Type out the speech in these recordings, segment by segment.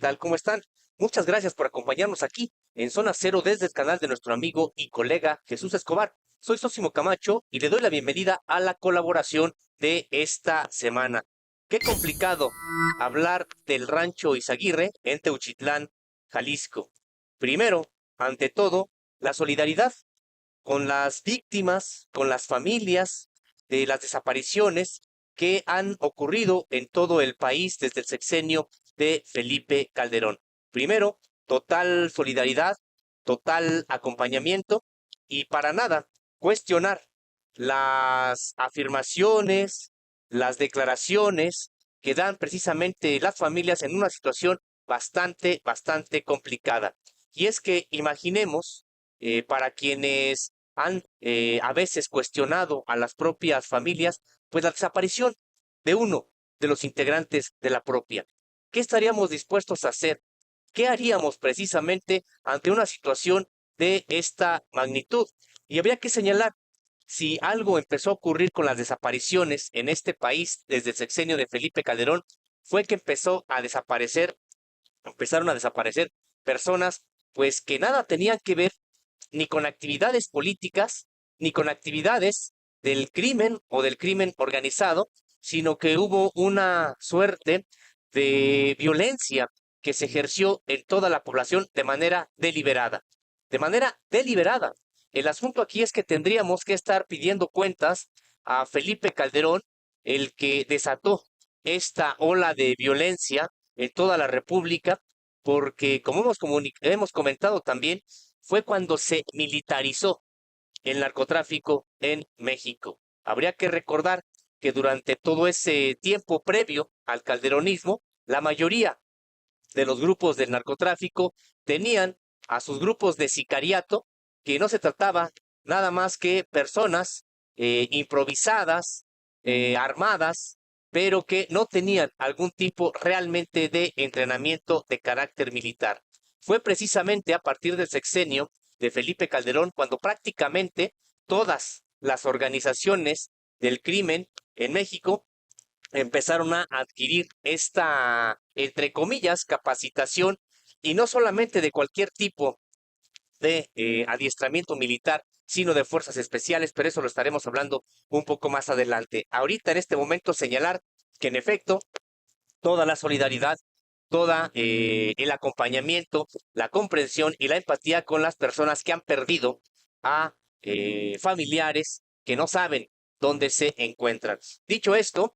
tal? ¿Cómo están? Muchas gracias por acompañarnos aquí en Zona Cero desde el canal de nuestro amigo y colega Jesús Escobar. Soy Sósimo Camacho y le doy la bienvenida a la colaboración de esta semana. Qué complicado hablar del rancho Izaguirre en Teuchitlán, Jalisco. Primero, ante todo, la solidaridad con las víctimas, con las familias de las desapariciones que han ocurrido en todo el país desde el sexenio de Felipe Calderón. Primero, total solidaridad, total acompañamiento y para nada cuestionar las afirmaciones, las declaraciones que dan precisamente las familias en una situación bastante complicada. Y es que imaginemos, para quienes han a veces cuestionado a las propias familias, pues la desaparición de uno de los integrantes de la propia. ¿Qué estaríamos dispuestos a hacer? ¿Qué haríamos precisamente ante una situación de esta magnitud? Y habría que señalar, si algo empezó a ocurrir con las desapariciones en este país desde el sexenio de Felipe Calderón, fue que empezaron a desaparecer personas pues que nada tenían que ver ni con actividades políticas, ni con actividades del crimen o del crimen organizado, sino que hubo una suerte de violencia que se ejerció en toda la población de manera deliberada. De manera deliberada. El asunto aquí es que tendríamos que estar pidiendo cuentas a Felipe Calderón, el que desató esta ola de violencia en toda la República, porque como hemos comentado también, fue cuando se militarizó el narcotráfico en México. Habría que recordar que durante todo ese tiempo previo al calderonismo, la mayoría de los grupos del narcotráfico tenían a sus grupos de sicariato, que no se trataba nada más que personas improvisadas, armadas, pero que no tenían algún tipo realmente de entrenamiento de carácter militar. Fue precisamente a partir del sexenio de Felipe Calderón cuando prácticamente todas las organizaciones del crimen en México empezaron a adquirir esta, entre comillas, capacitación, y no solamente de cualquier tipo de adiestramiento militar, sino de fuerzas especiales, pero eso lo estaremos hablando un poco más adelante. Ahorita, en este momento, señalar que en efecto, toda la solidaridad, toda el acompañamiento, la comprensión y la empatía con las personas que han perdido a familiares que no saben dónde se encuentran. Dicho esto,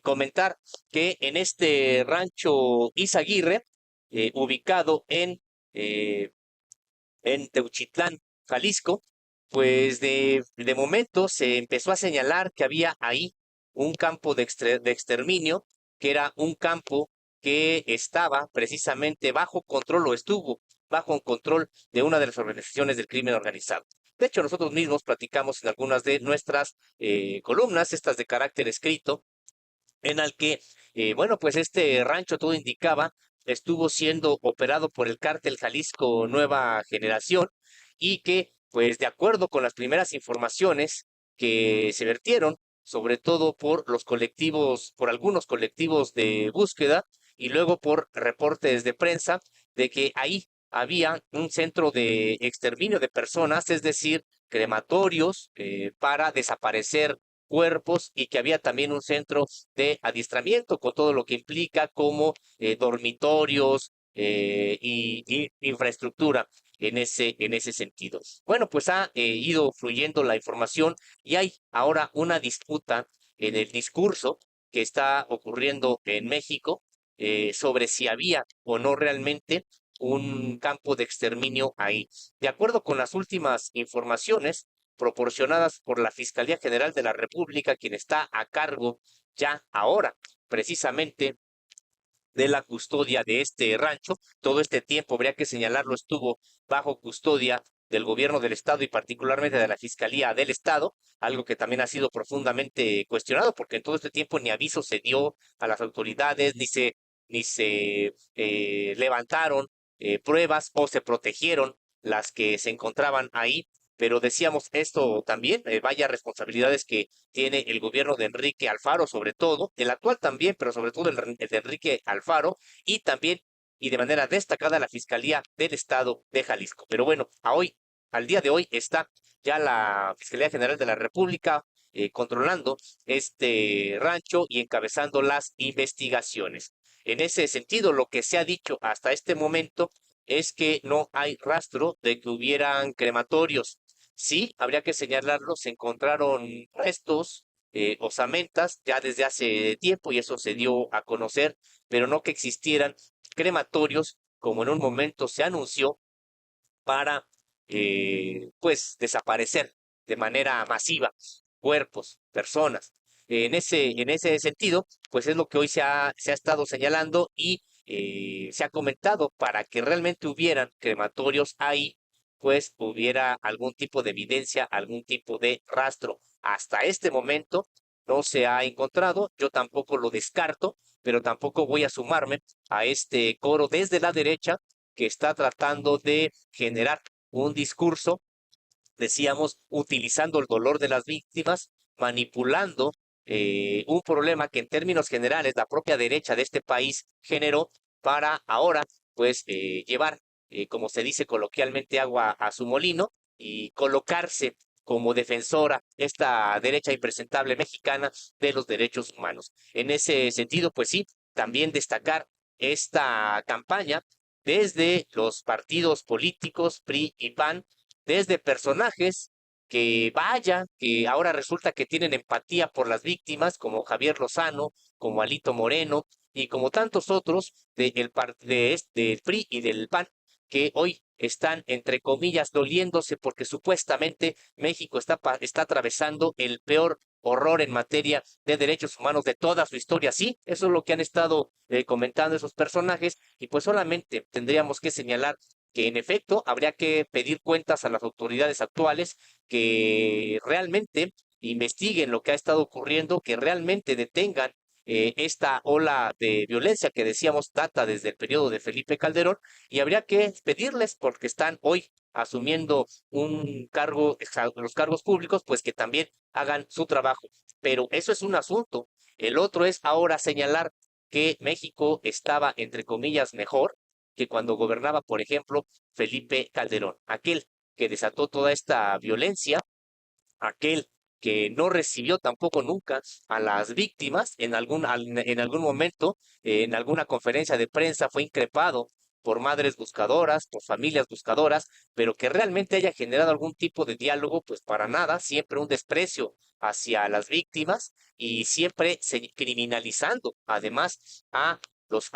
comentar que en este rancho Izaguirre, ubicado eh, en Teuchitlán, Jalisco, pues de momento se empezó a señalar que había ahí un campo de exterminio, que era un campo que estaba precisamente bajo control o estuvo bajo control de una de las organizaciones del crimen organizado. De hecho, nosotros mismos platicamos en algunas de nuestras columnas, estas de carácter escrito, en el que, bueno, pues este rancho todo indicaba estuvo siendo operado por el cártel Jalisco Nueva Generación y que, pues de acuerdo con las primeras informaciones que se vertieron, sobre todo por los colectivos, por algunos colectivos de búsqueda y luego por reportes de prensa, de que ahí había un centro de exterminio de personas, es decir, crematorios para desaparecer cuerpos y que había también un centro de adiestramiento con todo lo que implica como dormitorios y infraestructura en ese sentido. Bueno, pues ha ido fluyendo la información y hay ahora una disputa en el discurso que está ocurriendo en México sobre si había o no realmente un campo de exterminio ahí. De acuerdo con las últimas informaciones, proporcionadas por la Fiscalía General de la República, quien está a cargo ya ahora precisamente de la custodia de este rancho. Todo este tiempo, habría que señalarlo, estuvo bajo custodia del gobierno del estado y particularmente de la Fiscalía del Estado, algo que también ha sido profundamente cuestionado porque en todo este tiempo ni aviso se dio a las autoridades, ni se levantaron pruebas o se protegieron las que se encontraban ahí. Pero decíamos esto también, vaya responsabilidades que tiene el gobierno de Enrique Alfaro, sobre todo, el actual también, pero sobre todo el de Enrique Alfaro, y también y de manera destacada la Fiscalía del Estado de Jalisco. Pero bueno, al día de hoy está ya la Fiscalía General de la República controlando este rancho y encabezando las investigaciones. En ese sentido, lo que se ha dicho hasta este momento es que no hay rastro de que hubieran crematorios. Sí, habría que señalarlo, se encontraron restos, osamentas ya desde hace tiempo y eso se dio a conocer, pero no que existieran crematorios como en un momento se anunció para pues desaparecer de manera masiva cuerpos, personas. En ese sentido, pues es lo que hoy se ha estado señalando y se ha comentado para que realmente hubieran crematorios ahí, pues hubiera algún tipo de evidencia, algún tipo de rastro. Hasta este momento no se ha encontrado, yo tampoco lo descarto, pero tampoco voy a sumarme a este coro desde la derecha que está tratando de generar un discurso, decíamos, utilizando el dolor de las víctimas, manipulando un problema que en términos generales la propia derecha de este país generó para ahora, pues, llevar, como se dice coloquialmente, agua a su molino y colocarse como defensora esta derecha impresentable mexicana de los derechos humanos. En ese sentido, pues sí, también destacar esta campaña desde los partidos políticos PRI y PAN, desde personajes que vaya, que ahora resulta que tienen empatía por las víctimas, como Javier Lozano, como Alito Moreno y como tantos otros del PRI y del PAN, que hoy están, entre comillas, doliéndose porque supuestamente México está atravesando el peor horror en materia de derechos humanos de toda su historia. Sí, eso es lo que han estado comentando esos personajes y pues solamente tendríamos que señalar que en efecto habría que pedir cuentas a las autoridades actuales que realmente investiguen lo que ha estado ocurriendo, que realmente detengan esta ola de violencia que decíamos data desde el periodo de Felipe Calderón y habría que pedirles porque están hoy asumiendo un cargo, los cargos públicos, pues que también hagan su trabajo. Pero eso es un asunto. El otro es ahora señalar que México estaba, entre comillas, mejor que cuando gobernaba, por ejemplo, Felipe Calderón, aquel que desató toda esta violencia, aquel que no recibió tampoco nunca a las víctimas en algún momento, en alguna conferencia de prensa fue increpado por madres buscadoras, por familias buscadoras, pero que realmente haya generado algún tipo de diálogo, pues para nada, siempre un desprecio hacia las víctimas y siempre criminalizando además a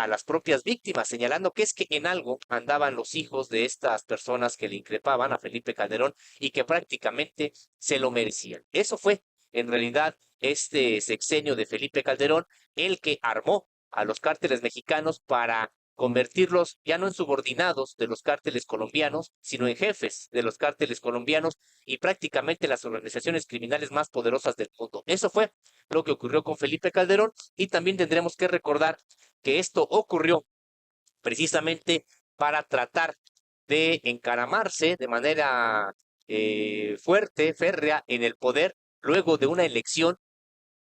las propias víctimas, señalando que es que en algo andaban los hijos de estas personas que le increpaban a Felipe Calderón y que prácticamente se lo merecían. Eso fue, en realidad, este sexenio de Felipe Calderón, el que armó a los cárteles mexicanos para convertirlos ya no en subordinados de los cárteles colombianos, sino en jefes de los cárteles colombianos y prácticamente las organizaciones criminales más poderosas del mundo. Eso fue lo que ocurrió con Felipe Calderón y también tendremos que recordar que esto ocurrió precisamente para tratar de encaramarse de manera fuerte, férrea en el poder luego de una elección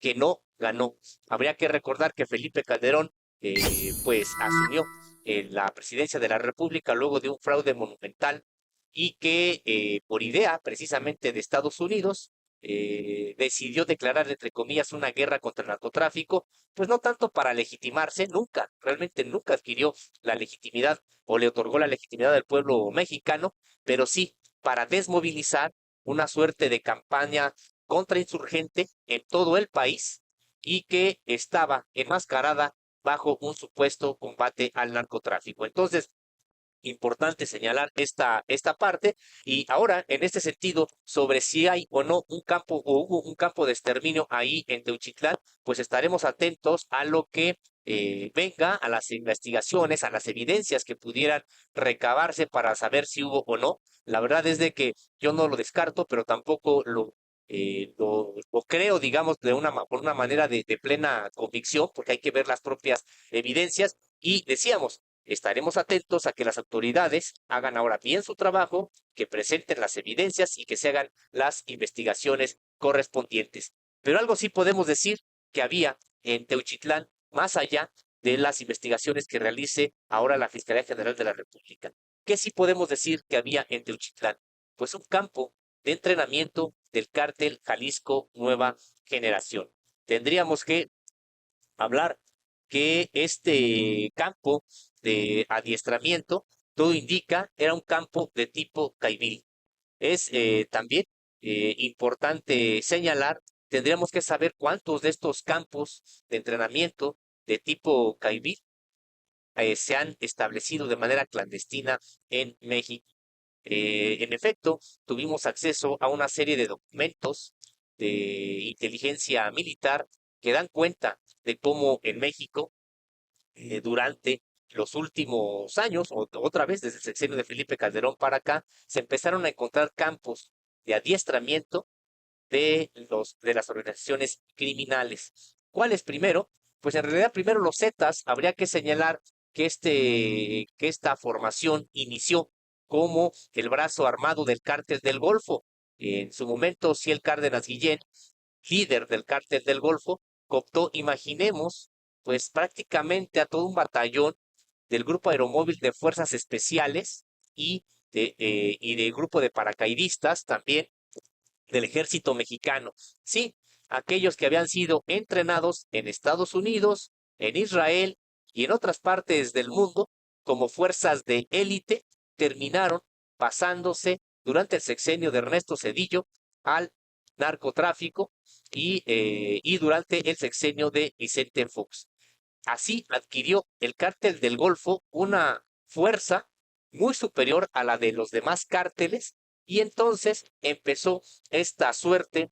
que no ganó. Habría que recordar que Felipe Calderón pues asumió la presidencia de la República luego de un fraude monumental y que por idea precisamente de Estados Unidos decidió declarar, entre comillas, una guerra contra el narcotráfico, pues no tanto para legitimarse, nunca, realmente nunca adquirió la legitimidad o le otorgó la legitimidad al pueblo mexicano, pero sí para desmovilizar una suerte de campaña contrainsurgente en todo el país y que estaba enmascarada bajo un supuesto combate al narcotráfico. Entonces, importante señalar esta parte y ahora en este sentido sobre si hay o no un campo o hubo un campo de exterminio ahí en Teuchitlán, pues estaremos atentos a lo que venga, a las investigaciones, a las evidencias que pudieran recabarse para saber si hubo o no. La verdad es de que yo no lo descarto, pero tampoco lo creo, digamos, por una manera de plena convicción, porque hay que ver las propias evidencias. Y decíamos, estaremos atentos a que las autoridades hagan ahora bien su trabajo, que presenten las evidencias y que se hagan las investigaciones correspondientes. Pero algo sí podemos decir que había en Teuchitlán, más allá de las investigaciones que realice ahora la Fiscalía General de la República. ¿Qué sí podemos decir que había en Teuchitlán? Pues un campo de entrenamiento del cártel Jalisco Nueva Generación. Tendríamos que hablar que este campo de adiestramiento, todo indica, era un campo de tipo caibil. Es también importante señalar, tendríamos que saber cuántos de estos campos de entrenamiento de tipo caibil se han establecido de manera clandestina en México. En efecto, tuvimos acceso a una serie de documentos de inteligencia militar que dan cuenta de cómo en México, durante los últimos años, o otra vez desde el sexenio de Felipe Calderón para acá, se empezaron a encontrar campos de adiestramiento de las organizaciones criminales. ¿Cuáles primero? Pues en realidad primero los Zetas, habría que señalar que, que esta formación inició como el brazo armado del cártel del Golfo. En su momento, Ciel Cárdenas Guillén, líder del cártel del Golfo, cooptó, imaginemos, pues prácticamente a todo un batallón del Grupo Aeromóvil de Fuerzas Especiales y del grupo de paracaidistas también del ejército mexicano. Sí, aquellos que habían sido entrenados en Estados Unidos, en Israel y en otras partes del mundo como fuerzas de élite, terminaron pasándose durante el sexenio de Ernesto Zedillo al narcotráfico y durante el sexenio de Vicente Fox. Así adquirió el cártel del Golfo una fuerza muy superior a la de los demás cárteles y entonces empezó esta suerte,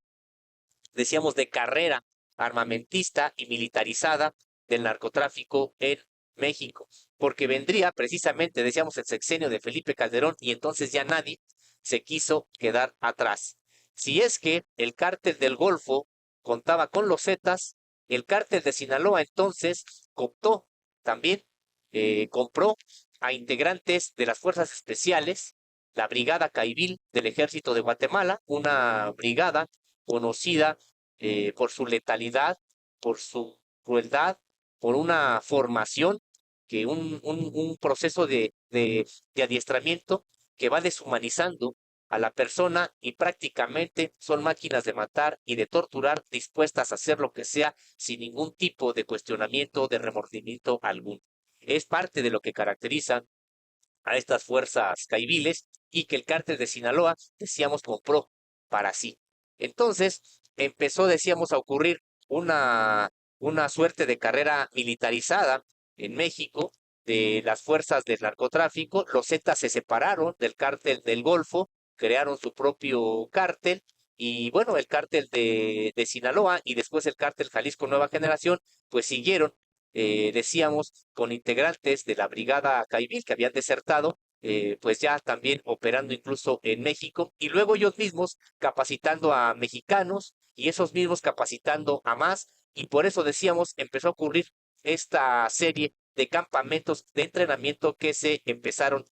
decíamos, de carrera armamentista y militarizada del narcotráfico en México, porque vendría precisamente, decíamos, el sexenio de Felipe Calderón y entonces ya nadie se quiso quedar atrás. Si es que el cártel del Golfo contaba con los Zetas, el cártel de Sinaloa entonces cooptó también, compró a integrantes de las fuerzas especiales, la Brigada Caibil del Ejército de Guatemala, una brigada conocida por su letalidad, por su crueldad, por una formación, que un proceso de adiestramiento que va deshumanizando a la persona y prácticamente son máquinas de matar y de torturar dispuestas a hacer lo que sea sin ningún tipo de cuestionamiento, de remordimiento alguno. Es parte de lo que caracteriza a estas fuerzas caibiles y que el cártel de Sinaloa, decíamos, compró para sí. Entonces empezó, decíamos, a ocurrir una suerte de carrera militarizada en México de las fuerzas del narcotráfico. Los Zetas se separaron del cártel del Golfo, crearon su propio cártel y bueno, el cártel de Sinaloa y después el cártel Jalisco Nueva Generación, pues siguieron, decíamos, con integrantes de la Brigada Caibil que habían desertado, pues ya también operando incluso en México, y luego ellos mismos capacitando a mexicanos y esos mismos capacitando a más, y por eso decíamos, empezó a ocurrir esta serie de campamentos de entrenamiento que se empezaron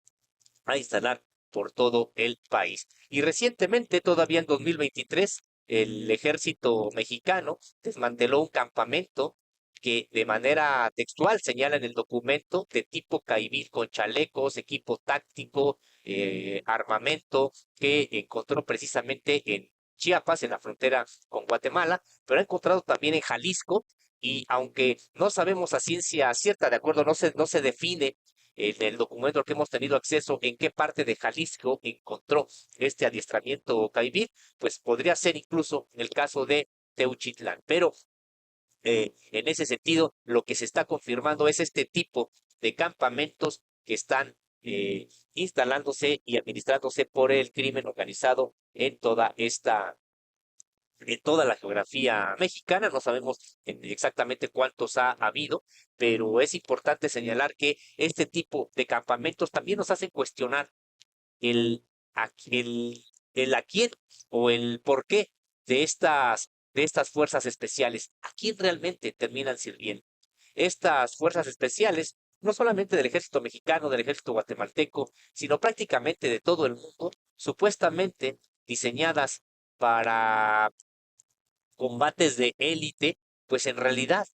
a instalar por todo el país. Y recientemente, todavía en 2023, el ejército mexicano desmanteló un campamento que de manera textual señala en el documento de tipo Caibil con chalecos, equipo táctico, armamento que encontró precisamente en Chiapas, en la frontera con Guatemala, pero ha encontrado también en Jalisco y aunque no sabemos a ciencia cierta, de acuerdo, no se define en el documento al que hemos tenido acceso en qué parte de Jalisco encontró este adiestramiento Caibil, pues podría ser incluso el caso de Teuchitlán. Pero en ese sentido, lo que se está confirmando es este tipo de campamentos que están instalándose y administrándose por el crimen organizado en toda la geografía mexicana. No sabemos exactamente cuántos ha habido, pero es importante señalar que este tipo de campamentos también nos hacen cuestionar el, el a quién o el por qué de estas fuerzas especiales, a quién realmente terminan sirviendo. Estas fuerzas especiales, no solamente del ejército mexicano, del ejército guatemalteco, sino prácticamente de todo el mundo, supuestamente diseñadas para combates de élite, pues en realidad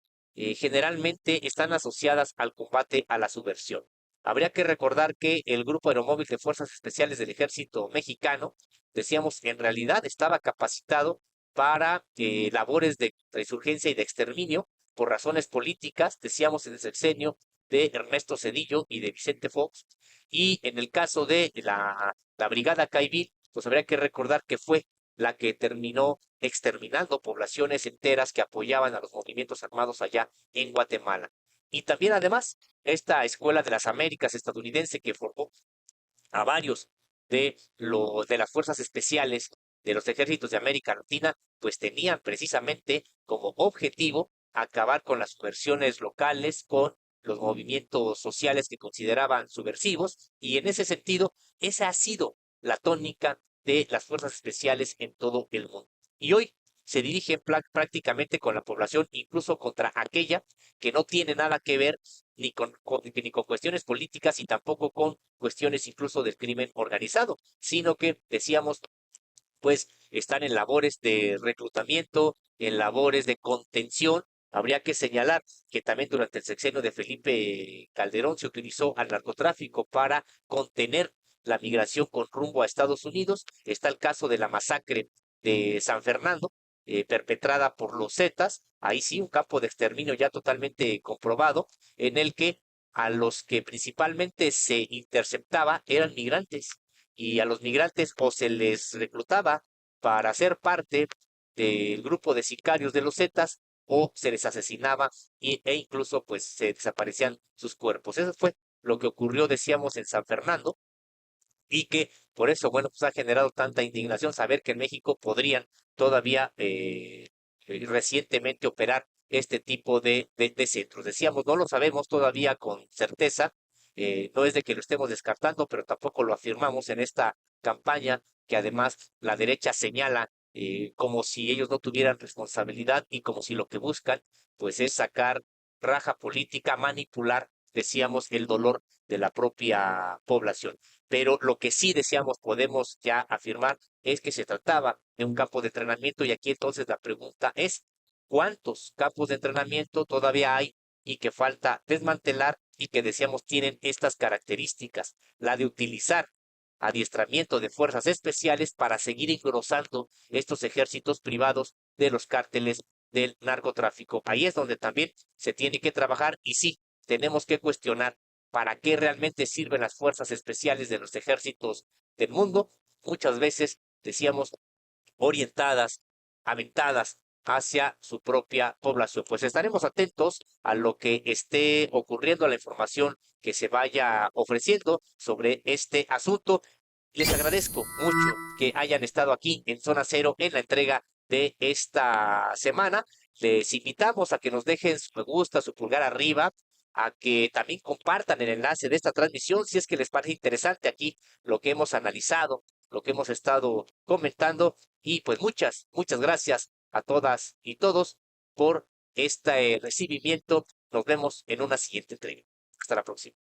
generalmente están asociadas al combate a la subversión. Habría que recordar que el Grupo Aeromóvil de Fuerzas Especiales del Ejército Mexicano, decíamos, en realidad estaba capacitado para labores de insurgencia y de exterminio por razones políticas, decíamos en el sexenio de Ernesto Zedillo y de Vicente Fox, y en el caso de la Brigada Caivil, pues habría que recordar que fue la que terminó exterminando poblaciones enteras que apoyaban a los movimientos armados allá en Guatemala. Y también además, esta Escuela de las Américas estadounidense que formó a varios de las fuerzas especiales de los ejércitos de América Latina, pues tenían precisamente como objetivo acabar con las subversiones locales, con los movimientos sociales que consideraban subversivos, y en ese sentido, esa ha sido la tónica de las fuerzas especiales en todo el mundo. Y hoy se dirigen prácticamente con la población, incluso contra aquella que no tiene nada que ver ni con cuestiones políticas y tampoco con cuestiones incluso del crimen organizado, sino que decíamos, pues están en labores de reclutamiento, en labores de contención. Habría que señalar que también durante el sexenio de Felipe Calderón se utilizó al narcotráfico para contener la migración con rumbo a Estados Unidos. Está el caso de la masacre de San Fernando, perpetrada por los Zetas. Ahí sí, un campo de exterminio ya totalmente comprobado, en el que a los que principalmente se interceptaba eran migrantes, y a los migrantes o se les reclutaba para ser parte del grupo de sicarios de los Zetas, o se les asesinaba e incluso pues se desaparecían sus cuerpos. Eso fue lo que ocurrió, decíamos, en San Fernando, y que por eso, bueno, pues ha generado tanta indignación saber que en México podrían todavía recientemente operar este tipo de centros. Decíamos, no lo sabemos todavía con certeza, no es de que lo estemos descartando, pero tampoco lo afirmamos en esta campaña que además la derecha señala como si ellos no tuvieran responsabilidad y como si lo que buscan pues es sacar raja política, manipular, decíamos, el dolor de la propia población. Pero lo que sí decíamos, podemos ya afirmar, es que se trataba de un campo de entrenamiento, y aquí entonces la pregunta es, ¿cuántos campos de entrenamiento todavía hay y que falta desmantelar y que decíamos tienen estas características? La de utilizar adiestramiento de fuerzas especiales para seguir engrosando estos ejércitos privados de los cárteles del narcotráfico. Ahí es donde también se tiene que trabajar, y sí, tenemos que cuestionar para qué realmente sirven las fuerzas especiales de los ejércitos del mundo, muchas veces, decíamos, orientadas, aventadas hacia su propia población. Pues estaremos atentos a lo que esté ocurriendo, a la información que se vaya ofreciendo sobre este asunto. Les agradezco mucho que hayan estado aquí en Zona Cero en la entrega de esta semana. Les invitamos a que nos dejen su me gusta, su pulgar arriba, a que también compartan el enlace de esta transmisión si es que les parece interesante aquí lo que hemos analizado, lo que hemos estado comentando. Y pues muchas gracias a todas y todos por este recibimiento. Nos vemos en una siguiente entrega. Hasta la próxima.